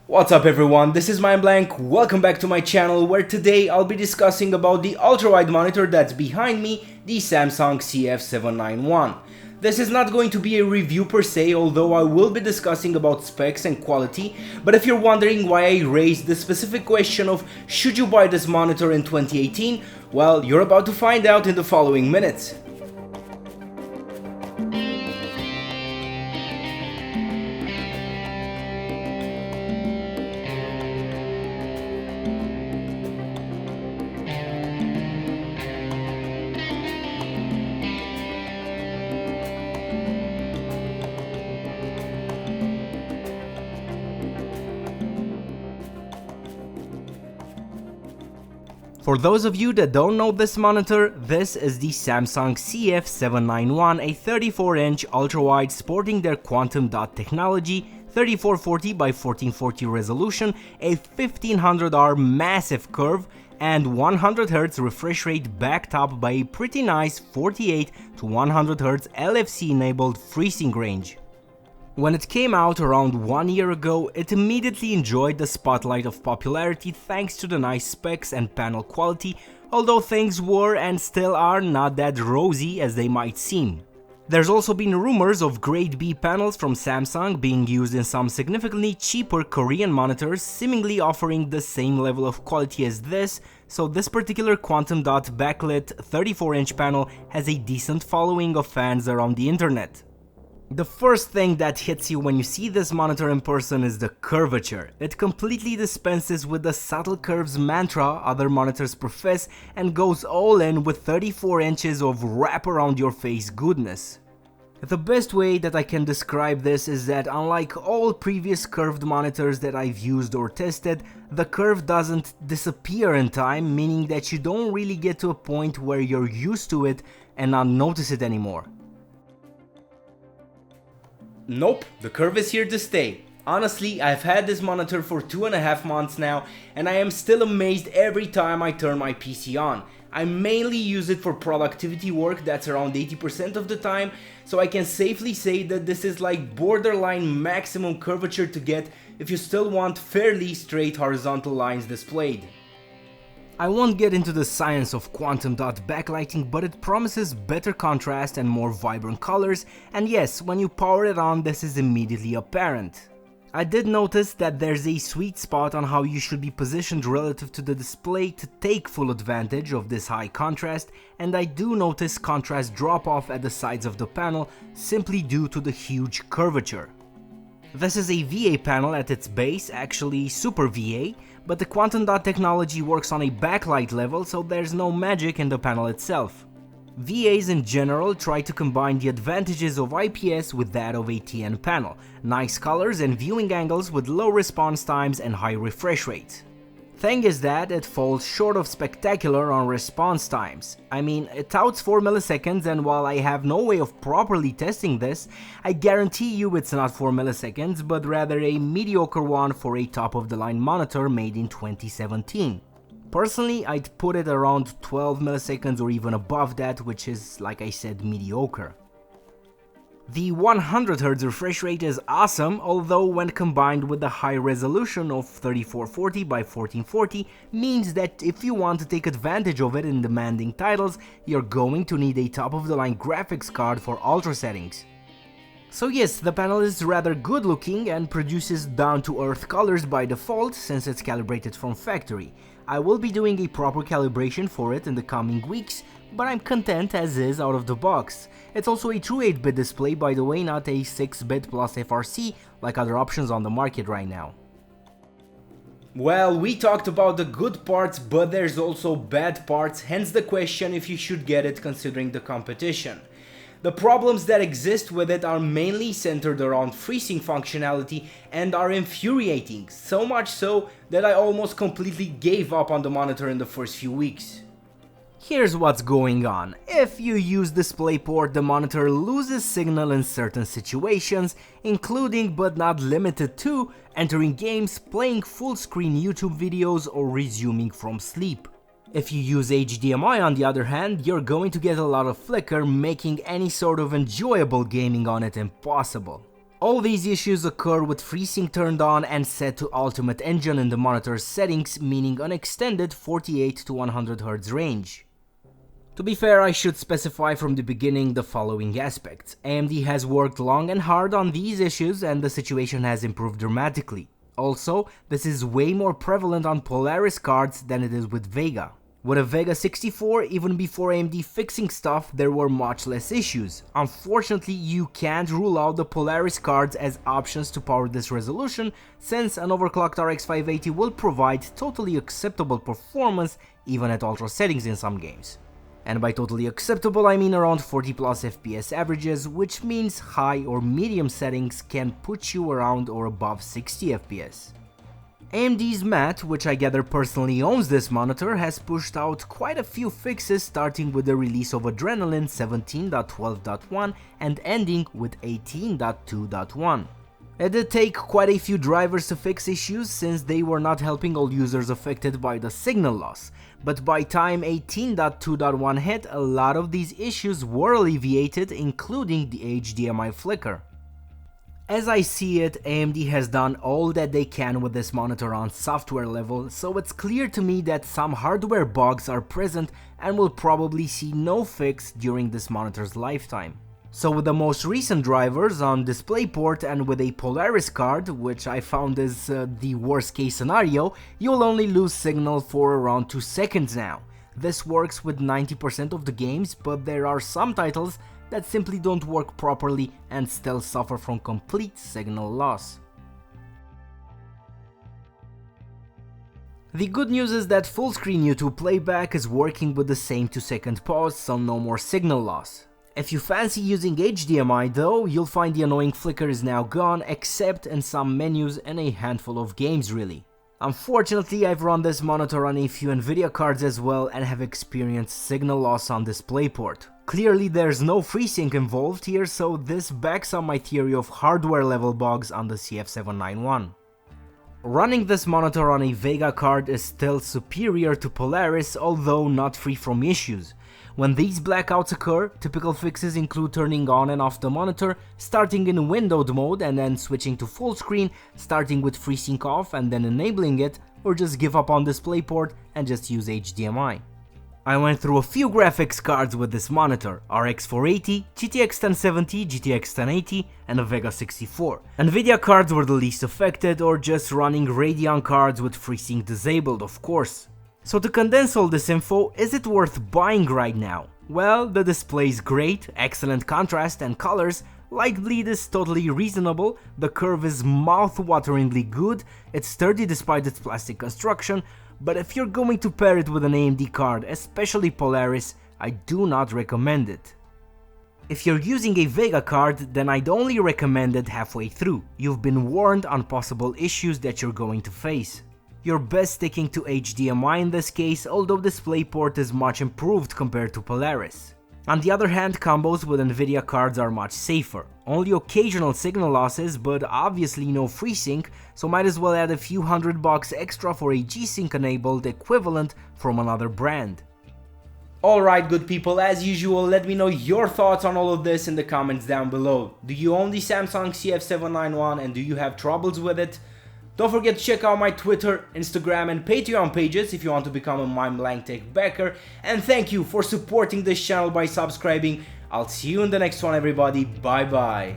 What's up everyone, this is MindBlank, welcome back to my channel where today I'll be discussing about the ultra-wide monitor that's behind me, the Samsung CF791. This is not going to be a review per se, although I will be discussing about specs and quality, but if you're wondering why I raised the specific question of should you buy this monitor in 2018, well, you're about to find out in the following minutes. For those of you that don't know this monitor, this is the Samsung CF791, a 34-inch ultra-wide sporting their quantum dot technology, 3440 by 1440 resolution, a 1500R massive curve, and 100 Hz refresh rate backed up by a pretty nice 48 to 100 Hz LFC-enabled FreeSync range. When it came out around 1 year ago, it immediately enjoyed the spotlight of popularity thanks to the nice specs and panel quality, although things were and still are not that rosy as they might seem. There's also been rumors of grade B panels from Samsung being used in some significantly cheaper Korean monitors, seemingly offering the same level of quality as this, so this particular quantum dot backlit 34-inch panel has a decent following of fans around the internet. The first thing that hits you when you see this monitor in person is the curvature. It completely dispenses with the subtle curves mantra other monitors profess and goes all in with 34 inches of wrap around your face goodness. The best way that I can describe this is that unlike all previous curved monitors that I've used or tested, the curve doesn't disappear in time, meaning that you don't really get to a point where you're used to it and not notice it anymore. Nope, the curve is here to stay. Honestly, I've had this monitor for 2.5 months now and I am still amazed every time I turn my PC on. I mainly use it for productivity work, that's around 80% of the time, so I can safely say that this is like borderline maximum curvature to get if you still want fairly straight horizontal lines displayed. I won't get into the science of quantum dot backlighting, but it promises better contrast and more vibrant colors, and yes, when you power it on, this is immediately apparent. I did notice that there's a sweet spot on how you should be positioned relative to the display to take full advantage of this high contrast, and I do notice contrast drop off at the sides of the panel simply due to the huge curvature. This is a VA panel at its base, actually Super VA, but the quantum dot technology works on a backlight level, so there's no magic in the panel itself. VAs in general try to combine the advantages of IPS with that of a TN panel, nice colors and viewing angles with low response times and high refresh rates. Thing is that it falls short of spectacular on response times. I mean, it touts 4 milliseconds, and while I have no way of properly testing this, I guarantee you it's not 4 milliseconds, but rather a mediocre one for a top-of-the-line monitor made in 2017. Personally, I'd put it around 12 milliseconds or even above that, which is, like I said, mediocre. The 100 Hz refresh rate is awesome, although when combined with the high resolution of 3440 by 1440 means that if you want to take advantage of it in demanding titles, you're going to need a top-of-the-line graphics card for ultra settings. So yes, the panel is rather good looking and produces down-to-earth colors by default since it's calibrated from factory. I will be doing a proper calibration for it in the coming weeks, but I'm content as is out of the box. It's also a true 8-bit display, by the way, not a 6-bit plus FRC like other options on the market right now. Well, we talked about the good parts, but there's also bad parts, hence the question if you should get it considering the competition. The problems that exist with it are mainly centered around FreeSync functionality and are infuriating, so much so that I almost completely gave up on the monitor in the first few weeks. Here's what's going on. If you use DisplayPort, the monitor loses signal in certain situations, including but not limited to entering games, playing full-screen YouTube videos, or resuming from sleep. If you use HDMI on the other hand, you're going to get a lot of flicker, making any sort of enjoyable gaming on it impossible. All these issues occur with FreeSync turned on and set to Ultimate Engine in the monitor's settings, meaning an extended 48 to 100 Hz range. To be fair, I should specify from the beginning the following aspects. AMD has worked long and hard on these issues and the situation has improved dramatically. Also, this is way more prevalent on Polaris cards than it is with Vega. With a Vega 64, even before AMD fixing stuff, there were much less issues. Unfortunately, you can't rule out the Polaris cards as options to power this resolution, since an overclocked RX 580 will provide totally acceptable performance even at ultra settings in some games. And by totally acceptable, I mean around 40 plus FPS averages, which means high or medium settings can put you around or above 60 FPS. AMD's Matt, which I gather personally owns this monitor, has pushed out quite a few fixes, starting with the release of Adrenaline 17.12.1 and ending with 18.2.1. It did take quite a few drivers to fix issues, since they were not helping all users affected by the signal loss, but by time 18.2.1 hit, a lot of these issues were alleviated, including the HDMI flicker. As I see it, AMD has done all that they can with this monitor on software level, so it's clear to me that some hardware bugs are present and will probably see no fix during this monitor's lifetime. So with the most recent drivers on DisplayPort and with a Polaris card, which I found is the worst case scenario, you'll only lose signal for around 2 seconds now. This works with 90% of the games, but there are some titles that simply don't work properly and still suffer from complete signal loss. The good news is that full screen YouTube playback is working with the same 2-second pause, so no more signal loss. If you fancy using HDMI though, you'll find the annoying flicker is now gone, except in some menus and a handful of games really. Unfortunately, I've run this monitor on a few Nvidia cards as well and have experienced signal loss on DisplayPort. Clearly there's no FreeSync involved here, so this backs up my theory of hardware level bugs on the CF791. Running this monitor on a Vega card is still superior to Polaris, although not free from issues. When these blackouts occur, typical fixes include turning on and off the monitor, starting in windowed mode and then switching to full screen, starting with FreeSync off and then enabling it, or just give up on DisplayPort and just use HDMI. I went through a few graphics cards with this monitor: RX 480, GTX 1070, GTX 1080 and a Vega 64. Nvidia cards were the least affected, or just running Radeon cards with FreeSync disabled, of course. So to condense all this info, is it worth buying right now? Well, the display is great, excellent contrast and colors, light bleed is totally reasonable, the curve is mouth-wateringly good, it's sturdy despite its plastic construction, but if you're going to pair it with an AMD card, especially Polaris, I do not recommend it. If you're using a Vega card, then I'd only recommend it halfway through. You've been warned on possible issues that you're going to face. You're best sticking to HDMI in this case, although DisplayPort is much improved compared to Polaris. On the other hand, combos with Nvidia cards are much safer. Only occasional signal losses, but obviously no FreeSync, so might as well add a few $100 extra for a G-Sync enabled equivalent from another brand. Alright good people, as usual, let me know your thoughts on all of this in the comments down below. Do you own the Samsung CF791 and do you have troubles with it? Don't forget to check out my Twitter, Instagram and Patreon pages if you want to become a MindBlank Tech backer, and thank you for supporting this channel by subscribing. I'll see you in the next one everybody, bye bye.